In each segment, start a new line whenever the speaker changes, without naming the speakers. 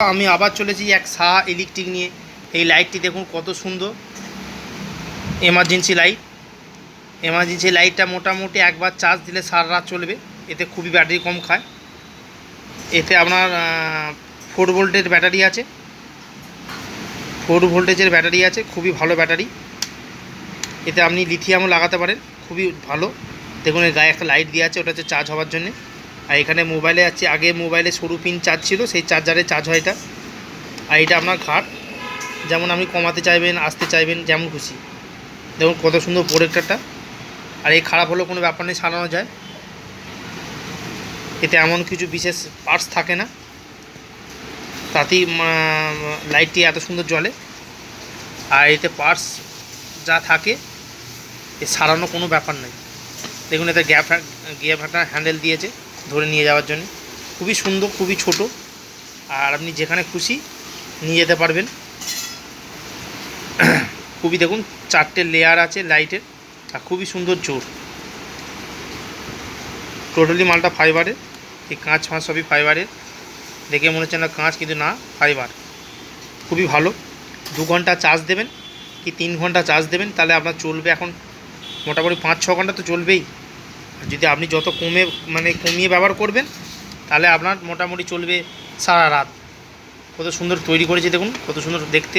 আমি আবার চলেছি এক সাহা ইলেকট্রিক নিয়ে। এই লাইটটি দেখুন কত সুন্দর, এমার্জেন্সি লাইটটা মোটামুটি একবার চার্জ দিলে সারা রাত চলবে। এতে খুবই ব্যাটারি কম খায়। এতে আপনার 4 ভোল্টের ব্যাটারি আছে, 4 ভোল্টেজের ব্যাটারি আছে, খুবই ভালো ব্যাটারি। এতে আপনি লিথিয়ামও লাগাতে পারেন, খুবই ভালো। দেখুন এর গায়ে একটা লাইট দেওয়া আছে, ওটা হচ্ছে চার্জ হওয়ার জন্যে। আর এখানে মোবাইলে আছে, আগে মোবাইলে সরু পিন চার্জ ছিল, সেই চার্জারে চার্জ হয় এটা। আর এটা আপনার ঘাট, যেমন আপনি কমাতে চাইবেন, আসতে চাইবেন, যেমন খুশি। দেখুন কত সুন্দর প্রোটেক্টরটা। আর এই খারাপ হলেও কোনো ব্যাপার নেই, সারানো যায়। এতে এমন কিছু বিশেষ পার্টস থাকে না, তাতেই লাইটটি এত সুন্দর জ্বলে। আর এতে পার্টস যা থাকে এ সারানো কোনো ব্যাপার নেই। দেখুন এতে গিয়ার ফাটা হ্যান্ডেল দিয়েছে ধরে নিয়ে যাওয়ার জন্য, খুবই সুন্দর, খুবই ছোট। আর আপনি যেখানে খুশি নিয়ে যেতে পারবেন। খুবই দেখুন 4টে লেয়ার আছে লাইটের, আর খুবই সুন্দর জোর। টোটালি মালটা ফাইবারের, এই কাঁচ ফাঁচ সবই ফাইবারের। দেখে মনে হচ্ছে না কাঁচ, কিন্তু না, ফাইবার। খুবই ভালো। 2 ঘন্টা চার্জ দেবেন কি 3 ঘন্টা চার্জ দেবেন, তাহলে আপনার চলবে। এখন মোটামুটি 5-6 ঘন্টা তো চলবেই। যদি আপনি যত কমিয়ে ব্যবহার করবেন, তাহলে আপনার মোটামুটি চলবে সারা রাত। কত সুন্দর তৈরি করেছে দেখুন, কত সুন্দর দেখতে।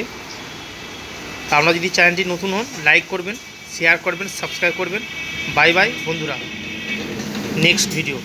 তা আপনারা যদি চ্যানেলটি নতুন হন, লাইক করবেন, শেয়ার করবেন, সাবস্ক্রাইব করবেন। বাই বাই বন্ধুরা, নেক্সট ভিডিও।